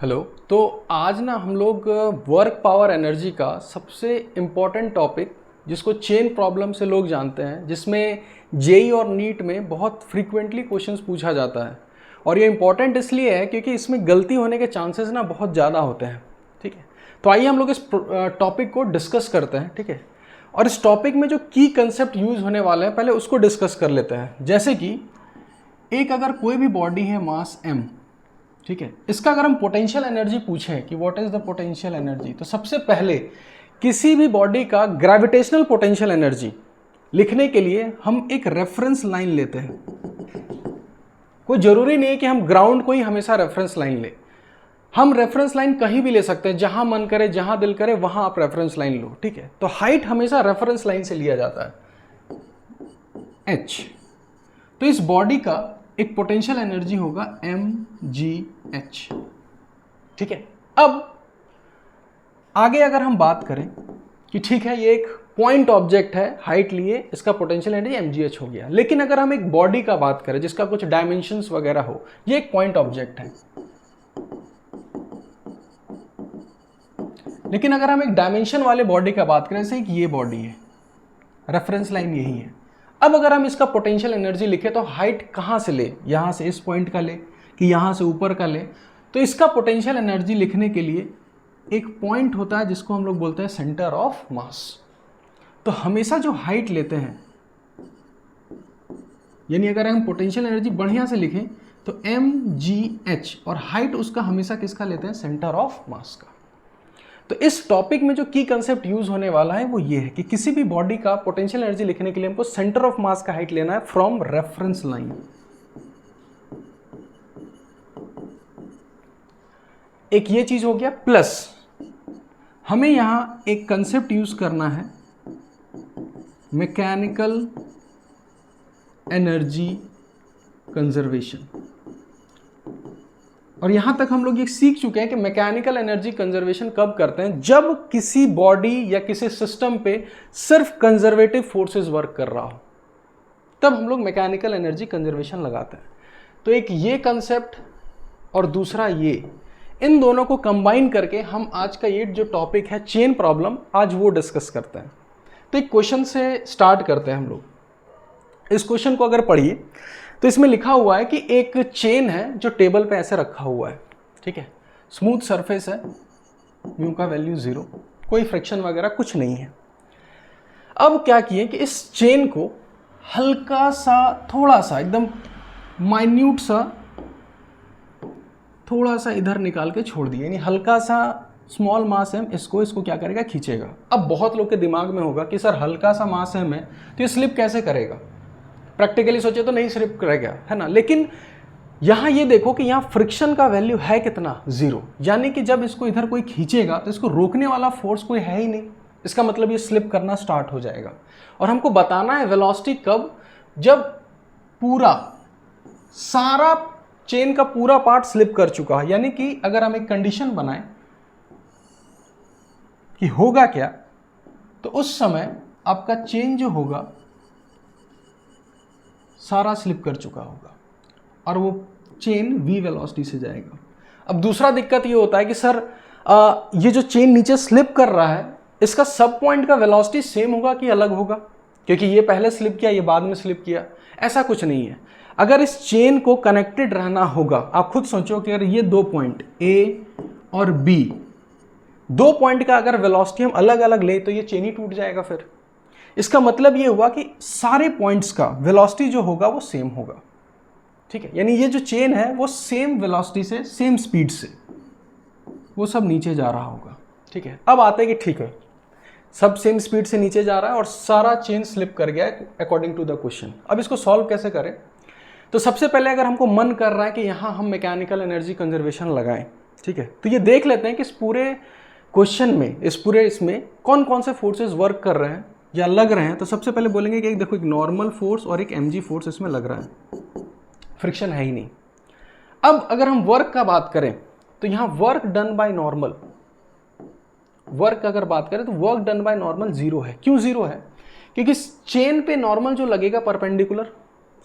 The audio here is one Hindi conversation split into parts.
हेलो। तो आज ना हम लोग वर्क पावर एनर्जी का सबसे इम्पॉर्टेंट टॉपिक जिसको चेन प्रॉब्लम से लोग जानते हैं, जिसमें जेई और नीट में बहुत फ्रीक्वेंटली क्वेश्चंस पूछा जाता है। और ये इम्पॉर्टेंट इसलिए है क्योंकि इसमें गलती होने के चांसेस ना बहुत ज़्यादा होते हैं। ठीक है, तो आइए हम लोग इस टॉपिक को डिस्कस करते हैं। ठीक है, और इस टॉपिक में जो की कंसेप्ट यूज़ होने वाले हैं पहले उसको डिस्कस कर लेते हैं। जैसे कि एक अगर कोई भी बॉडी है मास m, ठीक है, इसका अगर हम पोटेंशियल एनर्जी पूछें कि what is the potential energy, तो सबसे पहले किसी भी बॉडी का ग्रेविटेशनल पोटेंशियल एनर्जी लिखने के लिए हम एक रेफरेंस लाइन लेते हैं। कोई जरूरी नहीं है कि हम ग्राउंड को ही हमेशा रेफरेंस लाइन ले, हम रेफरेंस लाइन कहीं भी ले सकते हैं, जहां मन करे जहां दिल करे वहां आप रेफरेंस लाइन लो। ठीक है, तो हाइट हमेशा रेफरेंस लाइन से लिया जाता है h। तो इस बॉडी का एक पोटेंशियल एनर्जी होगा mgh। ठीक है, अब आगे अगर हम बात करें कि ठीक है ये एक पॉइंट ऑब्जेक्ट है, हाइट लिए, इसका पोटेंशियल एनर्जी mgh हो गया, लेकिन अगर हम एक बॉडी का बात करें जिसका कुछ डायमेंशंस वगैरह हो, ये एक पॉइंट ऑब्जेक्ट है, लेकिन अगर हम एक डायमेंशन वाले बॉडी का बात करें, जैसे कि ये बॉडी है, रेफरेंस लाइन यही है। अब अगर हम इसका पोटेंशियल एनर्जी लिखे तो हाइट कहाँ से ले, यहाँ से इस पॉइंट का ले कि यहाँ से ऊपर का ले, तो इसका पोटेंशियल एनर्जी लिखने के लिए एक पॉइंट होता है जिसको हम लोग बोलते हैं सेंटर ऑफ मास। तो हमेशा जो हाइट लेते हैं, यानी अगर हम पोटेंशियल एनर्जी बढ़िया से लिखें तो mgh, और हाइट उसका हमेशा किसका लेते हैं, सेंटर ऑफ मास का। तो इस टॉपिक में जो की कंसेप्ट यूज होने वाला है वो ये है कि किसी भी बॉडी का पोटेंशियल एनर्जी लिखने के लिए हमको सेंटर ऑफ मास का हाइट लेना है फ्रॉम रेफरेंस लाइन। एक ये चीज हो गया, प्लस हमें यहां एक कंसेप्ट यूज करना है मैकेनिकल एनर्जी कंजर्वेशन। और यहां तक हम लोग ये सीख चुके हैं कि मैकेनिकल एनर्जी कंजर्वेशन कब करते हैं, जब किसी बॉडी या किसी सिस्टम पे सिर्फ कंजर्वेटिव फोर्सेस वर्क कर रहा हो, तब हम लोग मैकेनिकल एनर्जी कंजर्वेशन लगाते हैं। तो एक ये कंसेप्ट और दूसरा ये, इन दोनों को कंबाइन करके हम आज का ये जो टॉपिक है चेन प्रॉब्लम, आज वो डिस्कस करते हैं। तो एक क्वेश्चन से स्टार्ट करते हैं हम लोग। इस क्वेश्चन को अगर पढ़िए तो इसमें लिखा हुआ है कि एक चेन है जो टेबल पे ऐसे रखा हुआ है। ठीक है, स्मूथ सरफेस है, म्यू का वैल्यू 0, कोई फ्रिक्शन वगैरह कुछ नहीं है। अब क्या किए कि इस चेन को हल्का सा, थोड़ा सा, एकदम माइन्यूट सा, थोड़ा सा इधर निकाल के छोड़ दिए, यानी हल्का सा स्मॉल मास है, इसको क्या करेगा, खींचेगा। अब बहुत लोग के दिमाग में होगा कि सर हल्का सा मास है तो ये स्लिप कैसे करेगा, प्रैक्टिकली सोचे तो नहीं स्लिप करेगा, है ना। लेकिन यहां ये देखो कि यहां फ्रिक्शन का वैल्यू है कितना, 0, यानी कि जब इसको इधर कोई खींचेगा तो इसको रोकने वाला फोर्स कोई है ही नहीं, इसका मतलब ये स्लिप करना स्टार्ट हो जाएगा। और हमको बताना है वेलोसिटी कब, जब पूरा सारा चेन का पूरा पार्ट स्लिप कर चुका है। यानी कि अगर हम एक कंडीशन बनाएं कि होगा क्या, तो उस समय आपका चेन जो होगा सारा स्लिप कर चुका होगा और वो चेन v वेलोसिटी से जाएगा। अब दूसरा दिक्कत ये होता है कि सर ये जो चेन नीचे स्लिप कर रहा है, इसका सब पॉइंट का वेलोसिटी सेम होगा कि अलग होगा, क्योंकि ये पहले स्लिप किया, ये बाद में स्लिप किया, ऐसा कुछ नहीं है। अगर इस चेन को कनेक्टेड रहना होगा, आप खुद सोचो कि अगर ये दो पॉइंट A और B, दो पॉइंट का अगर वेलोसिटी हम अलग अलग ले तो ये चेन ही टूट जाएगा। फिर इसका मतलब ये हुआ कि सारे पॉइंट्स का वेलोसिटी जो होगा वो सेम होगा। ठीक है, यानी ये जो चेन है वो सेम वेलोसिटी से, सेम स्पीड से वो सब नीचे जा रहा होगा। ठीक है, अब आते हैं कि ठीक है सब सेम स्पीड से नीचे जा रहा है और सारा चेन स्लिप कर गया अकॉर्डिंग टू द क्वेश्चन। अब इसको सॉल्व कैसे करें, तो सबसे पहले अगर हमको मन कर रहा है कि यहाँ हम मैकेनिकल एनर्जी कंजर्वेशन लगाएं, ठीक है, तो ये देख लेते हैं कि इस पूरे क्वेश्चन में, इस पूरे इसमें कौन कौन से फोर्सेस वर्क कर रहे हैं या लग रहे हैं। तो सबसे पहले बोलेंगे कि एक देखो, एक नॉर्मल फोर्स और एक mg फोर्स इसमें लग रहा है, फ्रिक्शन है ही नहीं। अब अगर हम वर्क का बात करें तो यहाँ work done by normal, work अगर बात करें तो वर्क डन बाय नॉर्मल 0 है। क्यों 0 है, क्योंकि चेन पे नॉर्मल जो लगेगा परपेंडिकुलर,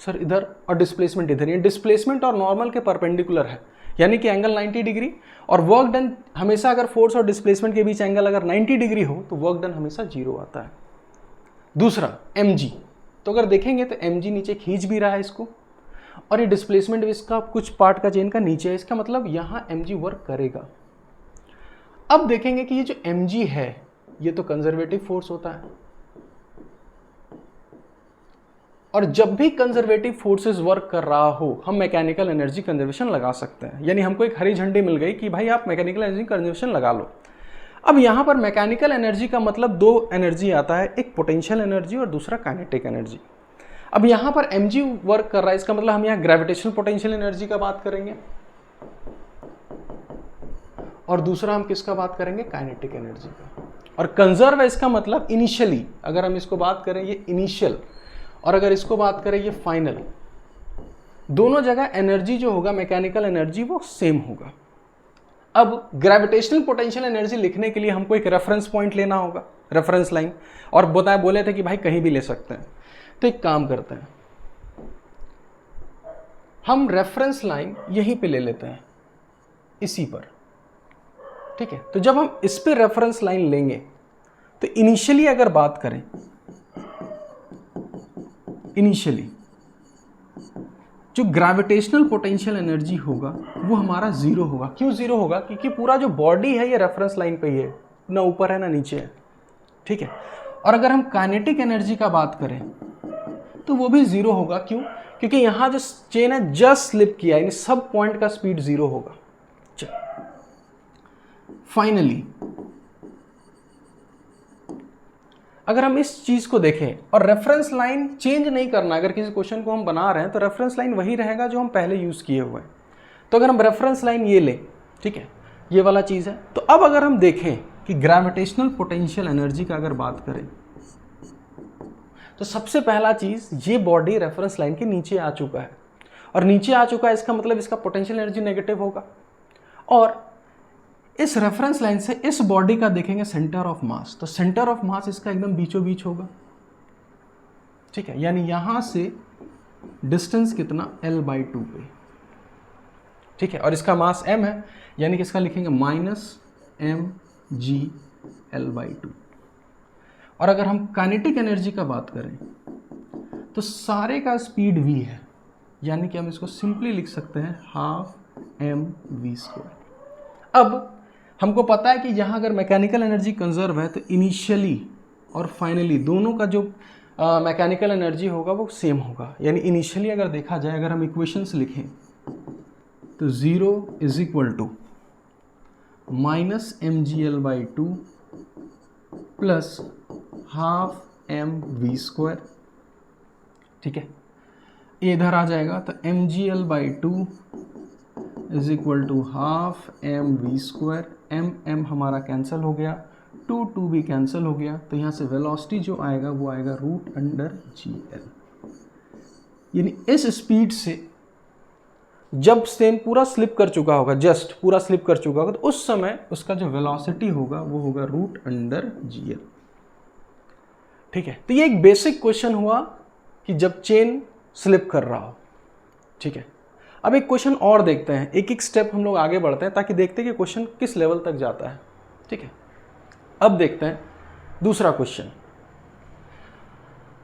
सर इधर और डिस्प्लेसमेंट इधर, ये डिस्प्लेसमेंट और नॉर्मल के परपेंडिकुलर है, यानी कि एंगल 90 डिग्री, और वर्क डन हमेशा अगर फोर्स और डिस्प्लेसमेंट के बीच एंगल अगर 90 डिग्री हो तो वर्क डन हमेशा 0 आता है। दूसरा mg, तो अगर देखेंगे तो mg नीचे खींच भी रहा है इसको, और ये डिस्प्लेसमेंट भी इसका कुछ पार्ट का चेन का नीचे है, इसका मतलब यहाँ mg वर्क करेगा। अब देखेंगे कि ये जो mg है ये तो कंजर्वेटिव फोर्स होता है, और जब भी कंजर्वेटिव फोर्सेस वर्क कर रहा हो हम मैकेनिकल एनर्जी कंजर्वेशन लगा सकते हैं, यानी हमको एक हरी झंडी मिल गई कि भाई आप मैकेनिकल एनर्जी कंजर्वेशन लगा लो। अब यहाँ पर मैकेनिकल एनर्जी का मतलब दो एनर्जी आता है, एक पोटेंशियल एनर्जी और दूसरा काइनेटिक एनर्जी। अब यहाँ पर mg वर्क कर रहा है, इसका मतलब हम यहाँ ग्रेविटेशनल पोटेंशियल एनर्जी का बात करेंगे, और दूसरा हम किसका बात करेंगे, काइनेटिक एनर्जी का। और कंजर्व है इसका मतलब इनिशियली, अगर हम इसको बात करें ये इनिशियल, और अगर इसको बात करें ये फाइनल, दोनों जगह एनर्जी जो होगा मैकेनिकल एनर्जी वो सेम होगा। अब ग्रेविटेशनल पोटेंशियल एनर्जी लिखने के लिए हमको एक रेफरेंस पॉइंट लेना होगा, रेफरेंस लाइन, और बोले थे कि भाई कहीं भी ले सकते हैं। तो एक काम करते हैं, हम रेफरेंस लाइन यहीं पे ले लेते हैं, इसी पर, ठीक है। तो जब हम इस पे रेफरेंस लाइन लेंगे तो इनिशियली अगर बात करें, इनिशियली जो ग्रेविटेशनल पोटेंशियल एनर्जी होगा वो हमारा 0 होगा। क्यों 0 होगा? क्योंकि पूरा जो बॉडी है ये रेफरेंस लाइन पे ही है, ना ऊपर है ना नीचे है, ठीक है। और अगर हम काइनेटिक एनर्जी का बात करें तो वो भी 0 होगा। क्यों? क्योंकि यहाँ जो चेन है जस्ट स्लिप किया, यानी सब पॉइंट का स्पीड 0 होगा। फाइनली अगर हम इस चीज को देखें और रेफरेंस लाइन चेंज नहीं करना, अगर किसी क्वेश्चन को हम बना रहे हैं तो रेफरेंस लाइन वही रहेगा जो हम पहले यूज किए हुए हैं। तो अगर हम रेफरेंस लाइन ये लें, ठीक है, ये वाला चीज है, तो अब अगर हम देखें कि ग्रेविटेशनल पोटेंशियल एनर्जी का अगर बात करें तो सबसे पहला चीज, ये बॉडी रेफरेंस लाइन के नीचे आ चुका है, और नीचे आ चुका है इसका मतलब इसका पोटेंशियल एनर्जी नेगेटिव होगा। और इस रेफरेंस लाइन से इस बॉडी का देखेंगे सेंटर ऑफ मास, तो सेंटर ऑफ मास इसका एकदम बीचों बीच होगा, ठीक है। यानी यहां से डिस्टेंस कितना, L/2 पे, ठीक है। और इसका मास m है, यानी कि इसका लिखेंगे -mg L/2। और अगर हम काइनेटिक एनर्जी का बात करें तो सारे का स्पीड v है, यानी कि हम इसको सिंपली लिख सकते हैं 12 mv²। अब हमको पता है कि यहाँ अगर मैकेनिकल एनर्जी कंजर्व है तो इनिशियली और फाइनली दोनों का जो मैकेनिकल एनर्जी होगा वो सेम होगा। यानी इनिशियली अगर देखा जाए, अगर हम इक्वेशंस लिखें तो 0 = -mgL/2 + 12 mv², ठीक है। ये इधर आ जाएगा तो mgL/2 = 12 mv², m हमारा कैंसिल हो गया, 2 भी कैंसिल हो गया, तो यहाँ से वेलोसिटी जो आएगा वो आएगा √GL। यानी इस स्पीड से जब स्टेन पूरा स्लिप कर चुका होगा, जस्ट पूरा स्लिप कर चुका होगा, तो उस समय उसका जो वेलोसिटी होगा वो होगा √GL, ठीक है। तो ये एक बेसिक क्वेश्चन हुआ कि जब चेन स्लिप कर रहा हो, ठीक है। अब एक क्वेश्चन और देखते हैं, एक एक स्टेप हम लोग आगे बढ़ते हैं ताकि देखते हैं कि क्वेश्चन किस लेवल तक जाता है, ठीक है। अब देखते हैं दूसरा क्वेश्चन।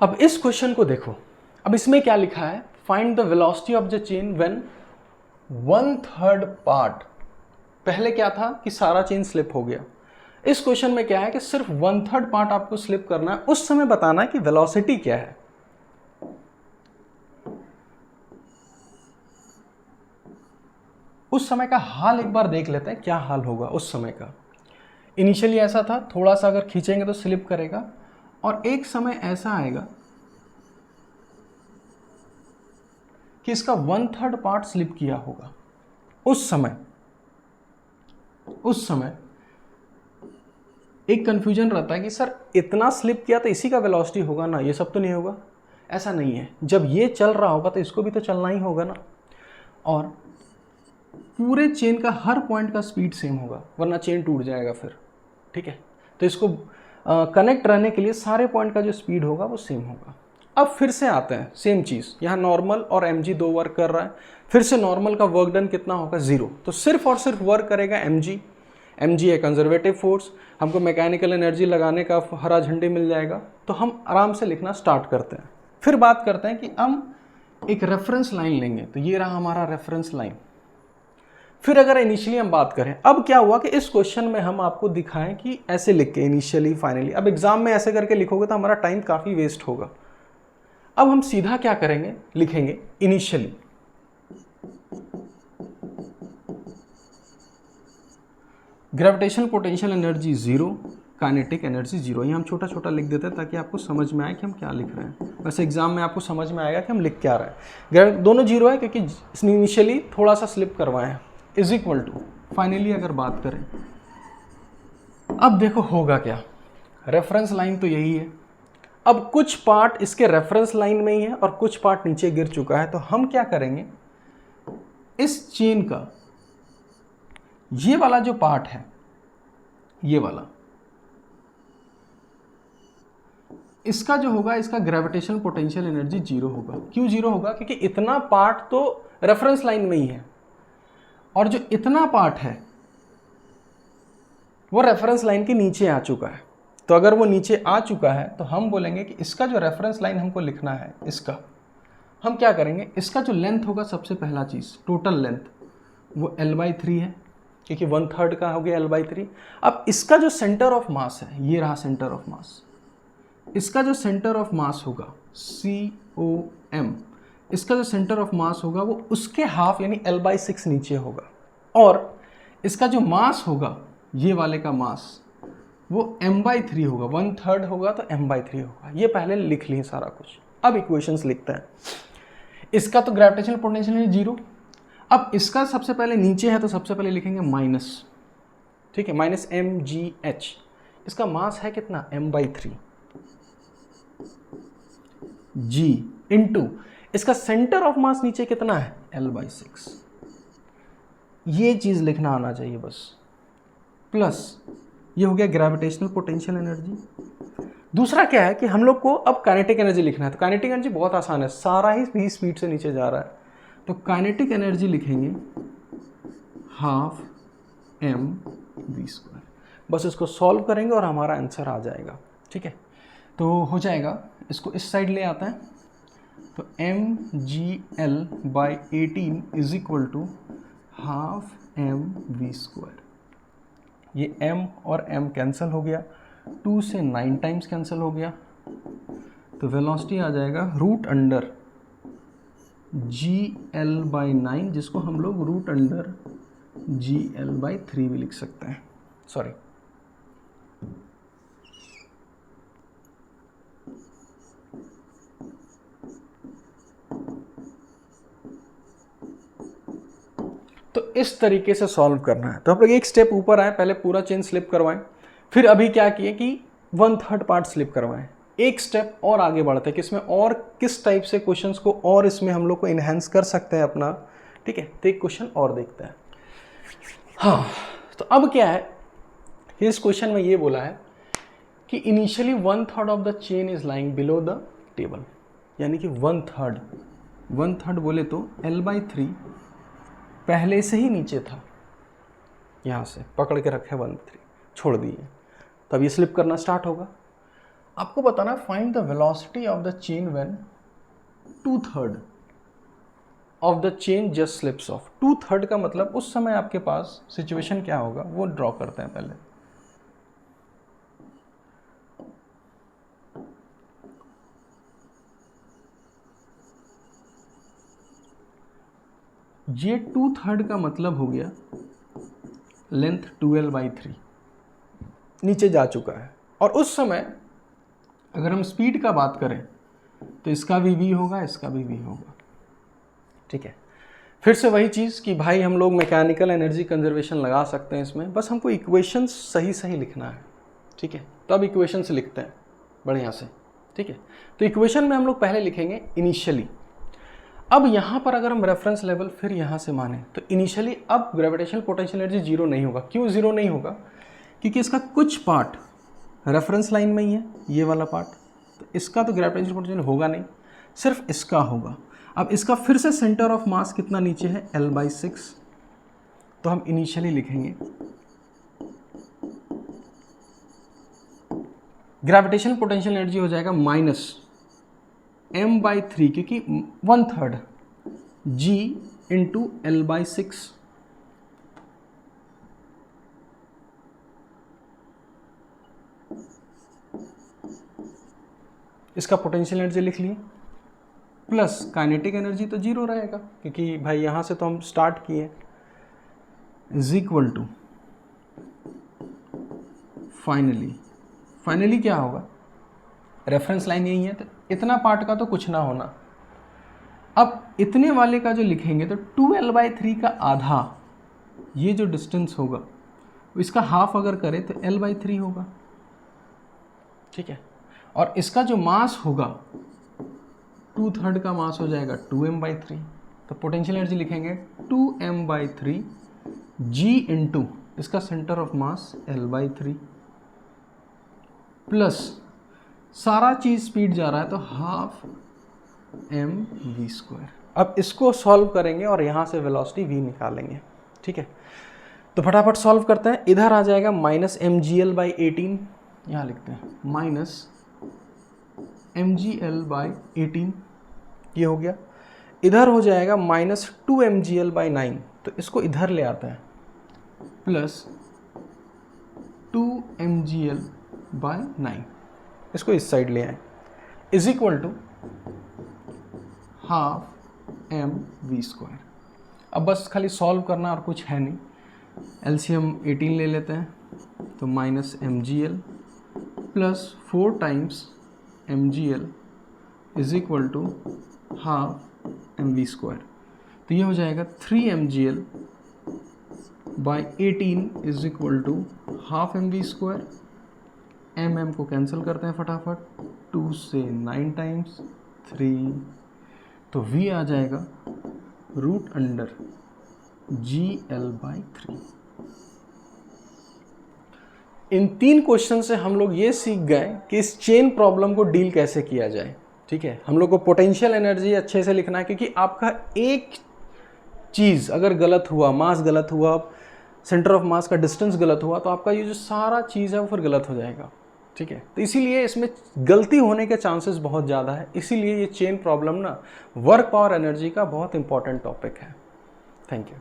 अब इस क्वेश्चन को देखो, अब इसमें क्या लिखा है, find the velocity of the chain when 1/3 part. पहले क्या था कि सारा चेन स्लिप हो गया, इस क्वेश्चन में क्या है कि सिर्फ 1/3 पार्ट आपको स्लिप करना है, उस समय बताना है कि वेलोसिटी क्या है। उस समय का हाल एक बार देख लेते हैं, क्या हाल होगा उस समय का। इनिशियली ऐसा था, थोड़ा सा अगर खींचेंगे तो स्लिप करेगा, और एक समय ऐसा आएगा कि इसका 1/3 पार्ट स्लिप किया होगा। उस समय एक कंफ्यूजन रहता है कि सर इतना स्लिप किया तो इसी का वेलोसिटी होगा ना, ये सब तो नहीं होगा। ऐसा नहीं है, जब ये चल रहा होगा तो इसको भी तो चलना ही होगा ना, और पूरे चेन का हर पॉइंट का स्पीड सेम होगा, वरना चेन टूट जाएगा फिर, ठीक है। तो इसको कनेक्ट रहने के लिए सारे पॉइंट का जो स्पीड होगा वो सेम होगा। अब फिर से आते हैं सेम चीज़, यहाँ नॉर्मल और mg दो वर्क कर रहा है, फिर से नॉर्मल का वर्क डन कितना होगा 0, तो सिर्फ और सिर्फ वर्क करेगा mg। mg है कंजर्वेटिव फोर्स, हमको मैकेनिकल एनर्जी लगाने का हरा झंडी मिल जाएगा, तो हम आराम से लिखना स्टार्ट करते हैं। फिर बात करते हैं कि हम एक रेफरेंस लाइन लेंगे, तो ये रहा हमारा रेफरेंस लाइन। फिर अगर इनिशियली हम बात करें, अब क्या हुआ कि इस क्वेश्चन में हम आपको दिखाएं कि ऐसे लिख के इनिशियली फाइनली, अब एग्जाम में ऐसे करके लिखोगे तो हमारा टाइम काफ़ी वेस्ट होगा। अब हम सीधा क्या करेंगे, लिखेंगे initially gravitational potential energy 0, kinetic energy 0। ये हम छोटा छोटा लिख देते हैं ताकि आपको समझ में आए कि हम क्या लिख रहे हैं। वैसे एग्जाम में आपको समझ में आएगा कि हम लिख क्या रहे हैं। दोनों 0 है क्योंकि इनिशियली थोड़ा सा स्लिप करवाए हैं, इज इक्वल टू फाइनली अगर बात करें, अब देखो होगा क्या, रेफरेंस लाइन तो यही है। अब कुछ पार्ट इसके रेफरेंस लाइन में ही है और कुछ पार्ट नीचे गिर चुका है, तो हम क्या करेंगे, इस चेन का ये वाला जो पार्ट है, ये वाला, इसका जो होगा, इसका ग्रेविटेशनल पोटेंशियल एनर्जी 0 होगा। क्यों 0 होगा, क्योंकि इतना पार्ट तो रेफरेंस लाइन में ही है और जो इतना पार्ट है वो रेफरेंस लाइन के नीचे आ चुका है। तो अगर वो नीचे आ चुका है तो हम बोलेंगे कि इसका जो रेफरेंस लाइन हमको लिखना है, इसका हम क्या करेंगे, इसका जो लेंथ होगा, सबसे पहला चीज़ टोटल लेंथ वो L/3 है, क्योंकि 1/3 का हो गया L/3। अब इसका जो सेंटर ऑफ मास है, ये रहा सेंटर ऑफ मास, इसका जो सेंटर ऑफ मास होगा COM, इसका जो सेंटर ऑफ मास होगा वो उसके हाफ यानी L/6 नीचे होगा, और इसका जो मास होगा, ये वाले का मास वो m/3 होगा, 1/3 होगा तो m/3 होगा। ये पहले लिख लिए सारा कुछ। अब इक्वेशंस लिखते हैं। इसका तो ग्रेविटेशनल पोटेंशियल है 0। अब इसका सबसे पहले नीचे है तो सबसे पहले लिखेंगे माइनस, ठीक है, माइनस mgh। इसका मास है कितना, m/3 g इंटू इसका सेंटर ऑफ मास नीचे कितना है, L/6। ये चीज़ लिखना आना चाहिए बस, प्लस ये हो गया ग्रेविटेशनल पोटेंशियल एनर्जी। दूसरा क्या है कि हम लोग को अब काइनेटिक एनर्जी लिखना है। तो काइनेटिक एनर्जी बहुत आसान है, सारा ही स्पीड से नीचे जा रहा है, तो काइनेटिक एनर्जी लिखेंगे ½ mv²। बस इसको सॉल्व करेंगे और हमारा आंसर आ जाएगा, ठीक है। तो हो जाएगा, इसको इस साइड ले आता है, तो mgl/18 is equal to ½ mv²। ये m और m कैंसिल हो गया, 2 से 9 टाइम्स कैंसिल हो गया, तो वेलोसिटी आ जाएगा √अंडर gl/9, जिसको हम लोग √अंडर gl/3 भी लिख सकते हैं, सॉरी। तो इस तरीके से सॉल्व करना है। तो हम लोग एक स्टेप ऊपर आए, पहले पूरा चेन स्लिप करवाएं, फिर अभी क्या किए कि 1/3 पार्ट स्लिप करवाएं। एक स्टेप और आगे बढ़ते हैं कि इसमें और किस टाइप से क्वेश्चंस को और इसमें हम लोग को इन्हेंस कर सकते हैं अपना, ठीक है। तो एक क्वेश्चन और देखते हैं। हाँ, तो अब क्या है, इस क्वेश्चन में ये बोला है कि initially 1/3 of the chain is lying below the table, यानी कि 1/3 बोले तो L/3 पहले से ही नीचे था, यहाँ से पकड़ के रखे 1/3 छोड़ दिए, तब ये स्लिप करना स्टार्ट होगा। आपको बताना find the velocity of the chain when 2/3 of the chain just slips of. 2/3 का मतलब उस समय आपके पास सिचुएशन क्या होगा वो ड्रॉ करते हैं पहले। ये 2/3 का मतलब हो गया लेंथ 2L/3 नीचे जा चुका है, और उस समय अगर हम स्पीड का बात करें तो इसका भी v होगा, इसका भी v होगा, ठीक है। फिर से वही चीज़ कि भाई हम लोग मैकेनिकल एनर्जी कंजर्वेशन लगा सकते हैं इसमें, बस हमको इक्वेशंस सही सही लिखना है, ठीक है। तो अब इक्वेशंस लिखते हैं बढ़िया से, ठीक है। तो इक्वेशन में हम लोग पहले लिखेंगे इनिशियली। अब यहाँ पर अगर हम रेफरेंस लेवल फिर यहाँ से माने तो इनिशियली अब ग्रेविटेशनल पोटेंशियल एनर्जी 0 नहीं होगा। क्यों 0 नहीं होगा, क्योंकि इसका कुछ पार्ट रेफरेंस लाइन में ही है, ये वाला पार्ट, तो इसका तो ग्रेविटेशनल पोटेंशियल होगा नहीं, सिर्फ इसका होगा। अब इसका फिर से सेंटर ऑफ मास कितना नीचे है, L/6, तो हम इनिशियली लिखेंगे ग्रेविटेशनल पोटेंशियल एनर्जी हो जाएगा -m/3, क्योंकि 1/3 g इंटू L/6। इसका पोटेंशियल एनर्जी लिख लिए, प्लस काइनेटिक एनर्जी तो जीरो रहेगा क्योंकि भाई यहाँ से तो हम स्टार्ट किए, इज इक्वल टू फाइनली क्या होगा, रेफरेंस लाइन यही है तो इतना पार्ट का तो कुछ ना होना। अब इतने वाले का जो लिखेंगे तो 2L/3 का आधा, ये जो डिस्टेंस होगा इसका हाफ अगर करें तो L/3 होगा, ठीक है। और इसका जो मास होगा 2/3 का मास हो जाएगा 2m/3, तो पोटेंशियल एनर्जी लिखेंगे 2m/3 g इंटू इसका centre of mass L/3 plus सारा चीज स्पीड जा रहा है तो 12 mv²। अब इसको सॉल्व करेंगे और यहाँ से वेलोसिटी v निकालेंगे, ठीक है। तो फटाफट सॉल्व करते हैं। इधर आ जाएगा -mgl/18, यहाँ लिखते हैं -mgl/18, ये हो गया। इधर हो जाएगा -2mgl/9, तो इसको इधर ले आता है, प्लस 2mgl/9, इसको इस साइड ले आए, इज इक्वल टू 12 mv²। अब बस खाली सॉल्व करना और कुछ है नहीं। LCM 18 ले लेते हैं, तो -mgl plus 4 times mgl is equal to 12 mv²। तो ये हो जाएगा 3mgl/18 is equal to 12 mv²। mm को कैंसिल करते हैं फटाफट, 2 से 9 टाइम्स 3, तो v आ जाएगा √GL/3। इन 3 क्वेश्चन से हम लोग ये सीख गए कि इस चेन प्रॉब्लम को डील कैसे किया जाए, ठीक है। हम लोग को पोटेंशियल एनर्जी अच्छे से लिखना है, क्योंकि आपका एक चीज़ अगर गलत हुआ, मास गलत हुआ, सेंटर ऑफ मास का डिस्टेंस गलत हुआ, तो आपका ये जो सारा चीज़ है वो फिर गलत हो जाएगा, ठीक है। तो इसीलिए इसमें गलती होने के चांसेस बहुत ज़्यादा है, इसीलिए ये चेन प्रॉब्लम ना वर्क पावर एनर्जी का बहुत इंपॉर्टेंट टॉपिक है। Thank you.